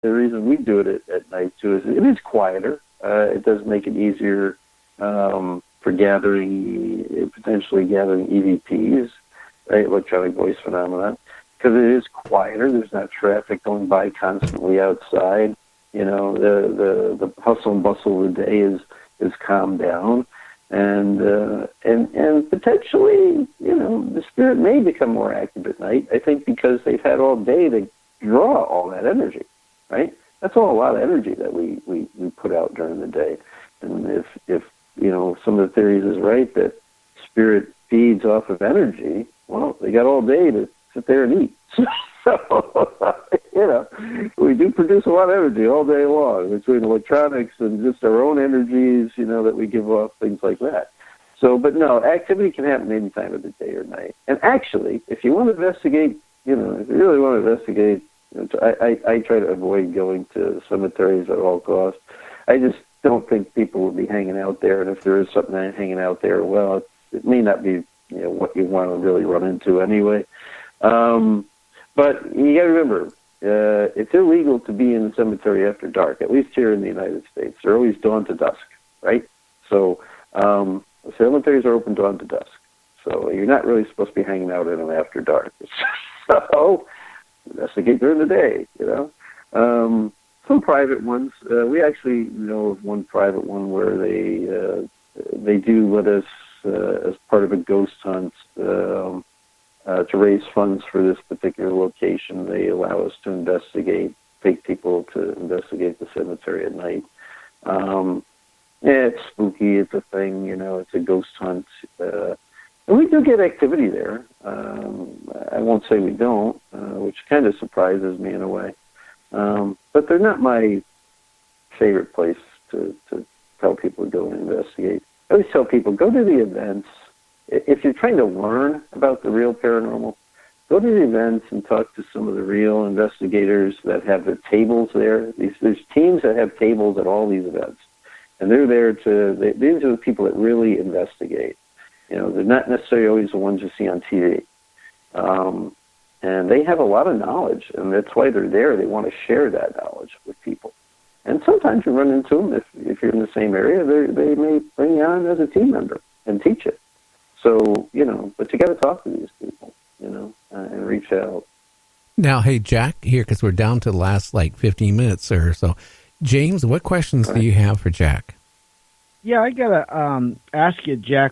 the reason we do it at night too is it is quieter. It does make it easier for potentially gathering EVPs, right, electronic voice phenomenon, because it is quieter. There's not traffic going by constantly outside. The hustle and bustle of the day is calmed down, and potentially, the spirit may become more active at night. I think because they've had all day to draw all that energy, right? That's all a lot of energy that we put out during the day. And if some of the theories is right that spirit feeds off of energy, well, they got all day to sit there and eat. So, we do produce a lot of energy all day long between electronics and just our own energies, that we give off, things like that. So, but no, activity can happen any time of the day or night. And actually, if you want to investigate, if you really want to investigate, I try to avoid going to cemeteries at all costs. I just don't think people will be hanging out there. And if there is something hanging out there, well, it may not be, what you want to really run into anyway. But you got to remember, it's illegal to be in the cemetery after dark, at least here in the United States. They're always dawn to dusk, right? So cemeteries are open dawn to dusk. So you're not really supposed to be hanging out in them after dark. So investigate during the day, Some private ones. We actually know of one private one where they do let us, as part of a ghost hunt, to raise funds for this particular location. They allow us to take people to investigate the cemetery at night. It's spooky. It's a thing, it's a ghost hunt. And we do get activity there. I won't say we don't, which kind of surprises me in a way. But they're not my favorite place to tell people to go and investigate. I always tell people, go to the events. If you're trying to learn about the real paranormal, go to the events and talk to some of the real investigators that have the tables there. There's teams that have tables at all these events. And they're there these are the people that really investigate. They're not necessarily always the ones you see on TV. And they have a lot of knowledge, and that's why they're there. They want to share that knowledge with people. And sometimes you run into them, if you're in the same area, they may bring you on as a team member and teach it. So, but you got to talk to these people, and reach out. Now, hey, Jack, here, because we're down to the last, 15 minutes or so. James, what questions do you have for Jack? Yeah, I got to ask you, Jack,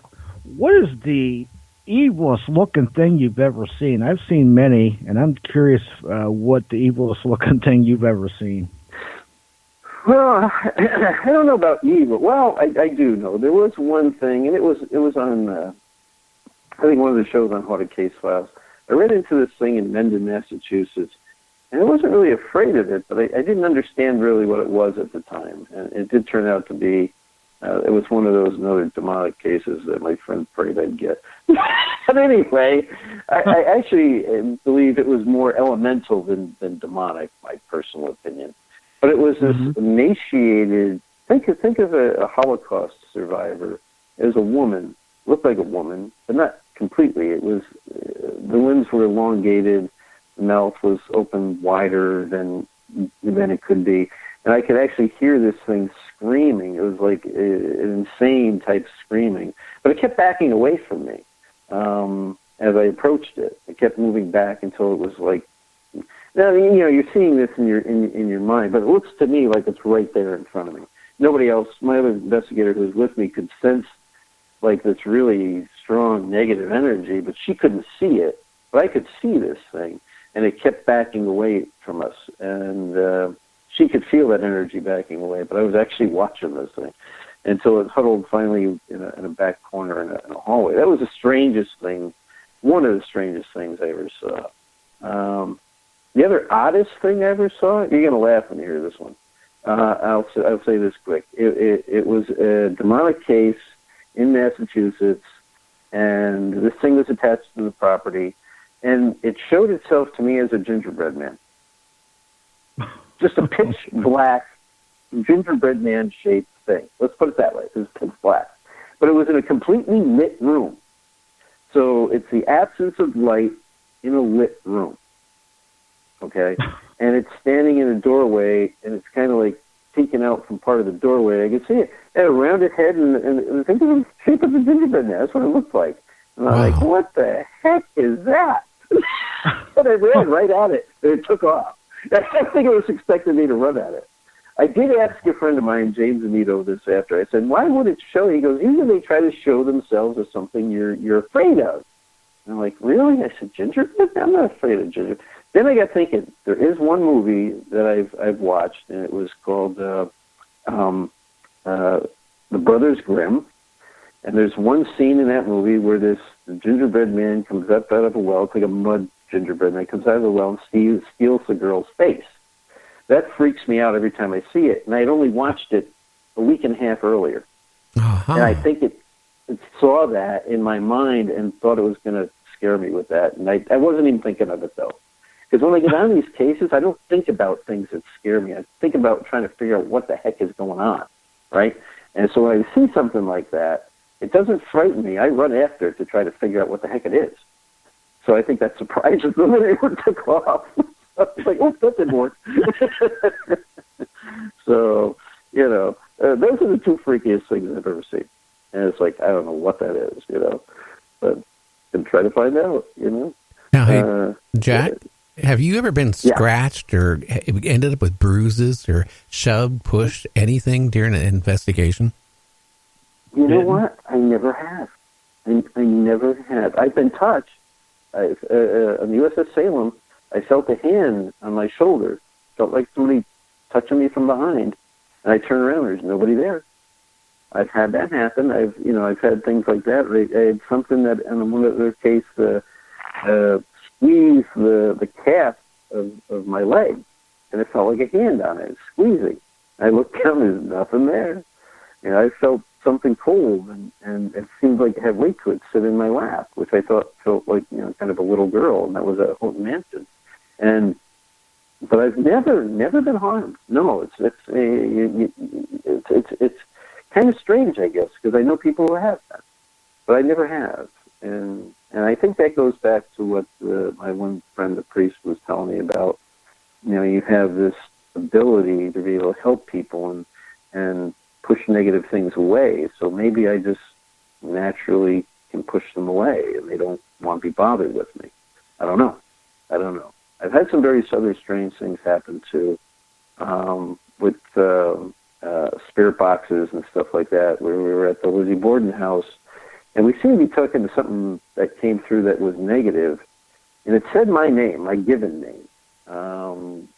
what is the evilest looking thing you've ever seen? I've seen many, and I'm curious what the evilest looking thing you've ever seen. Well, I don't know about evil. Well, I do know. There was one thing, and it was on, I think, one of the shows on Haunted Case Files. I ran into this thing in Mendon, Massachusetts, and I wasn't really afraid of it, but I didn't understand really what it was at the time. And it did turn out to be, it was one of those another demonic cases that my friend prayed I'd get. But anyway, I actually believe it was more elemental than demonic, my personal opinion. But it was this emaciated, think of a Holocaust survivor as a woman, looked like a woman, but not completely. It was, the limbs were elongated, the mouth was open wider than it could be. And I could actually hear this thing screaming. It was like an insane type screaming. But it kept backing away from me as I approached it. It kept moving back until it was like, now, you're seeing this in your mind, but it looks to me like it's right there in front of me. Nobody else, my other investigator who was with me, could sense like this really strong negative energy, but she couldn't see it. But I could see this thing, and it kept backing away from us. And she could feel that energy backing away, but I was actually watching this thing until it huddled finally in a back corner in a hallway. That was the strangest thing, one of the strangest things I ever saw. The other oddest thing I ever saw, you're going to laugh when you hear this one. I'll say this quick. It was a demonic case in Massachusetts, and this thing was attached to the property, and it showed itself to me as a gingerbread man. Just a pitch black gingerbread man shaped thing. Let's put it that way. It was pitch black. But it was in a completely lit room. So it's the absence of light in a lit room. Okay? and it's standing in a doorway, and it's kind of like peeking out from part of the doorway. I could see it. It had a rounded head, and think of the shape of a gingerbread man. That's what it looked like. And I'm like, what the heck is that? And I ran right at it, and it took off. I think it was expecting me to run at it. I did ask a friend of mine, James Amito, this after. I said, why would it show? He goes, usually they try to show themselves as something you're afraid of. And I'm like, really? I said, gingerbread? I'm not afraid of gingerbread. Then I got thinking, there is one movie that I've watched, and it was called The Brothers Grimm. And there's one scene in that movie where this gingerbread man comes up out of a well. It's like a mud gingerbread man. Comes out of the well and steals the girl's face. That freaks me out every time I see it. And I'd only watched it a week and a half earlier. Uh-huh. And I think it saw that in my mind and thought it was going to scare me with that. And I wasn't even thinking of it, though. Because when I get on these cases, I don't think about things that scare me. I think about trying to figure out what the heck is going on, right? And so when I see something like that, it doesn't frighten me. I run after it to try to figure out what the heck it is. So I think that surprises them when they took off. It's like, oh, that didn't work. So, those are the two freakiest things I've ever seen. And it's like, I don't know what that is, but I'm trying to find out, Now, hey, Jack, have you ever been scratched or ended up with bruises or shoved, pushed, anything during an investigation? You know what? I never have. I never have. I've been touched. On the USS Salem, I felt a hand on my shoulder. Felt like somebody touching me from behind. And I turned around. There's nobody there. I've had that happen. I've had things like that. I had something that, in one other case, squeezed the calf of my leg, and it felt like a hand on it, squeezing. I looked down. There's nothing there. I felt something cold, and it seemed like it had weight to it, sit in my lap, which I thought felt like kind of a little girl, and that was at Houghton Mansion. But I've never been harmed. No, it's kind of strange, I guess, because I know people who have that, but I never have. And I think that goes back to what my one friend, the priest, was telling me about. You have this ability to be able to help people and push negative things away. So maybe I just naturally can push them away, and they don't want to be bothered with me. I don't know. I've had some very other strange things happen too, with spirit boxes and stuff like that. Where we were at the Lizzie Borden house, and we seemed to be talking to something that came through that was negative, and it said my name, my given name,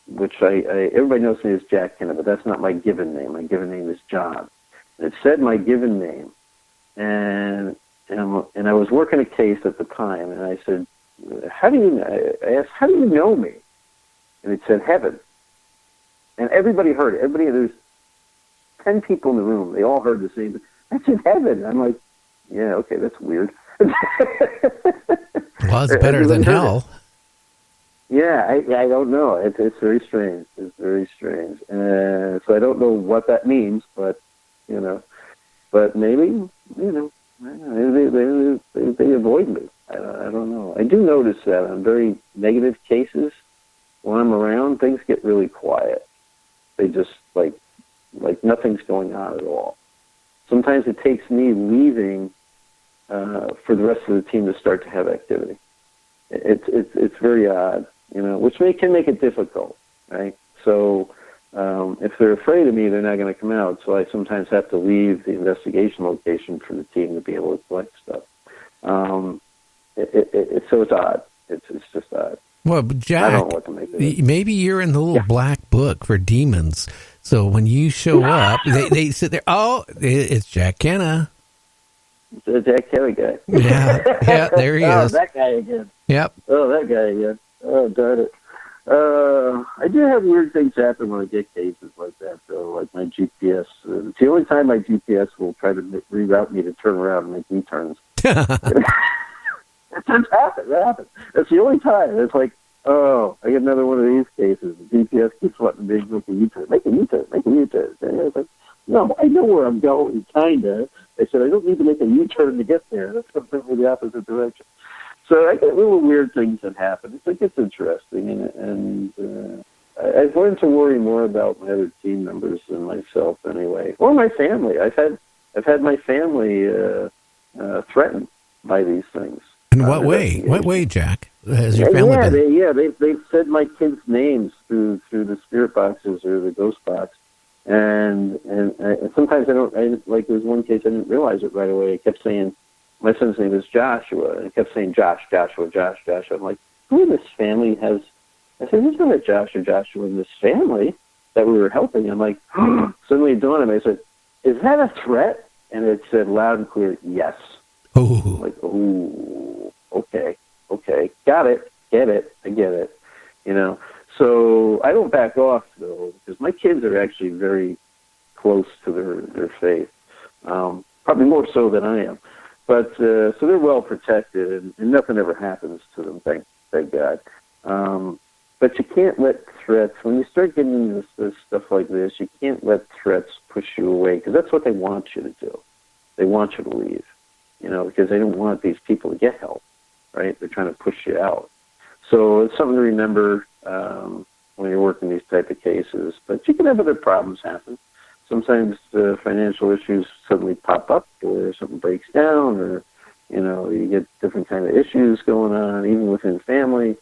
which everybody knows me as Jack Kenna, but that's not my given name. My given name is John. And it said my given name, and I was working a case at the time, and I said, I asked, how do you know me? And it said heaven. And everybody heard it. There's 10 people in the room. They all heard the same. That's in heaven. I'm like, yeah, okay, that's weird. Well, it's better than hell. Yeah, I don't know. It's very strange. It's very strange. So I don't know what that means, but maybe they avoid me. I don't know. I do notice that on very negative cases, when I'm around, things get really quiet. They just like nothing's going on at all. Sometimes it takes me leaving for the rest of the team to start to have activity. It's very odd, which can make it difficult, right? So if they're afraid of me, they're not going to come out. So I sometimes have to leave the investigation location for the team to be able to collect stuff. So it's odd. It's just odd. Well, but Jack, I don't know what to make of it. Maybe you're in the little black book for demons. So when you show up, they sit there. Oh, it's Jack Kenna. It's the Jack Kenna guy. Yeah, there he is. That guy again. Yep. Oh, that guy again. Oh, darn it. I do have weird things happen when I get cases like that, though, like my GPS. It's the only time my GPS will try to reroute me to turn around and make U-turns. It just happens. That happens. It's the only time. It's like, oh, I get another one of these cases. The GPS keeps letting me make a U-turn. Make a U-turn. And it's like, no, I know where I'm going, kind of. I said, I don't need to make a U-turn to get there. That's completely the opposite direction. So I get little weird things that happen. It's interesting, and I've learned to worry more about my other team members than myself, anyway, or my family. I've had my family threatened by these things. In what way? What way, Jack? Has your family been? They've said my kids' names through the spirit boxes or the ghost box, and sometimes I don't. Like there was one case I didn't realize it right away. I kept saying my son's name is Joshua, and I kept saying Joshua. I'm like, who in this family has? I said, there's not a Joshua in this family that we were helping. I'm like, suddenly it dawned on me. I said, is that a threat? And it said loud and clear, yes. Oh. I'm like, oh, okay, got it, get it, I get it, So I don't back off, though, because my kids are actually very close to their faith, probably more so than I am. But so they're well protected, and nothing ever happens to them, thank God. But you can't let threats, when you start getting into this stuff like this, you can't let threats push you away, because that's what they want you to do. They want you to leave, because they don't want these people to get help, right? They're trying to push you out. So it's something to remember when you're working these type of cases. But you can have other problems happen. Sometimes financial issues suddenly pop up, or something breaks down, or, you get different kind of issues going on, even within family.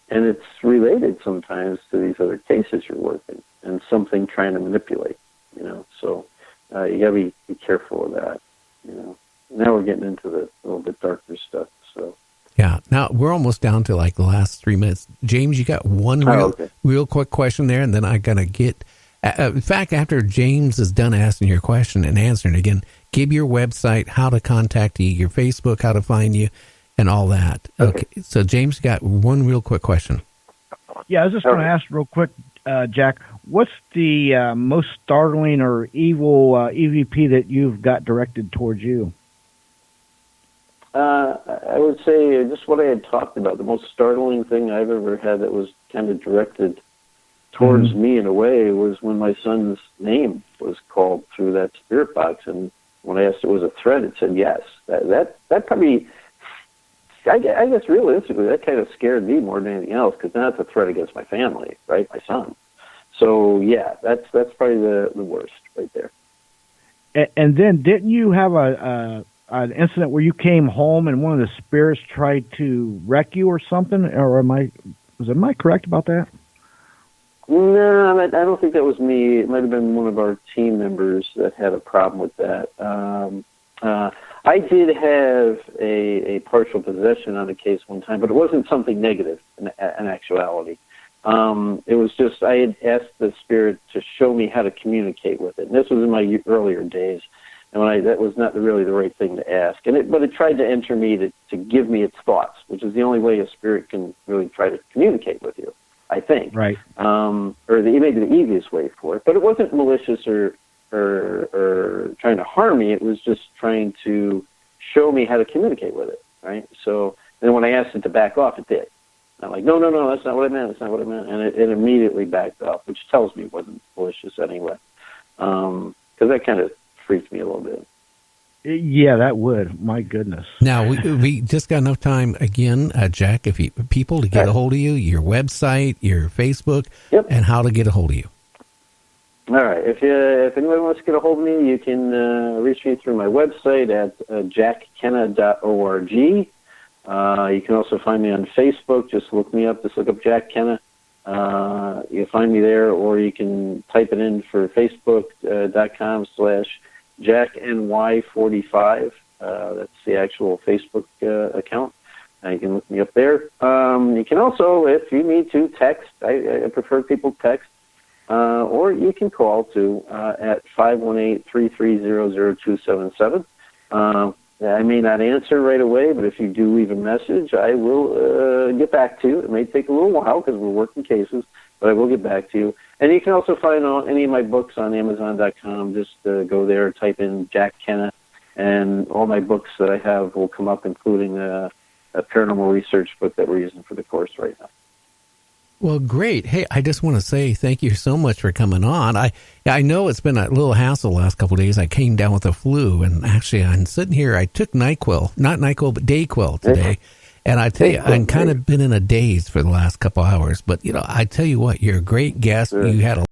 And it's related sometimes to these other cases you're working and something trying to manipulate, So you got to be careful of that, Now we're getting into the little bit darker stuff, so. Yeah. Now, we're almost down to like the last 3 minutes. James, you got one real quick question there, and then I'm going to get... in fact, after James is done asking your question and answering it again, give your website, how to contact you, your Facebook, how to find you, and all that. Okay. So James got one real quick question. Yeah, I was just going to ask real quick, Jack, what's the most startling or evil EVP that you've got directed towards you? I would say just what I had talked about. The most startling thing I've ever had that was kind of directed towards me in a way was when my son's name was called through that spirit box, and when I asked if it was a threat, it said yes. That probably... I guess realistically, that kind of scared me more than anything else, because now it's a threat against my family, right? My son. So yeah, that's probably the worst right there. And then didn't you have an incident where you came home and one of the spirits tried to wreck you or something? Or am I correct about that? No, I don't think that was me. It might have been one of our team members that had a problem with that. I did have a partial possession on a case one time, but it wasn't something negative in actuality. It was just I had asked the spirit to show me how to communicate with it. And this was in my earlier days, and that was not really the right thing to ask. But it tried to enter me to give me its thoughts, which is the only way a spirit can really try to communicate with you, I think. Right. Maybe the easiest way for it. But it wasn't malicious or trying to harm me. It was just trying to show me how to communicate with it, right? So then when I asked it to back off, it did. I'm like, no, that's not what I meant. And it immediately backed off, which tells me it wasn't malicious anyway. Because that kind of freaked me a little bit. Yeah, that would. My goodness. Now, we just got enough time again, Jack, if people to get a hold of you, your website, your Facebook, and how to get a hold of you. All right. If anyone wants to get a hold of me, you can reach me through my website at jackkenna.org. You can also find me on Facebook. Just look me up. Just look up Jack Kenna. You'll find me there, or you can type it in for Facebook.com/JackNY45. That's the actual Facebook account. You can look me up there. You can also, if you need to, text. I prefer people text. Or you can call too at 518-330-0277. I may not answer right away, but if you do leave a message, I will get back to you. It may take a little while because we're working cases, but I will get back to you. And you can also find any of my books on Amazon.com. Just go there, type in Jack Kenna, and all my books that I have will come up, including a paranormal research book that we're using for the course right now. Well, great. Hey, I just want to say thank you so much for coming on. I know it's been a little hassle the last couple of days. I came down with a flu, and actually I'm sitting here. I took NyQuil, not NyQuil, but DayQuil today. And I tell you, I'm kind of been in a daze for the last couple hours. But, I tell you what, you're a great guest. Sure. You had a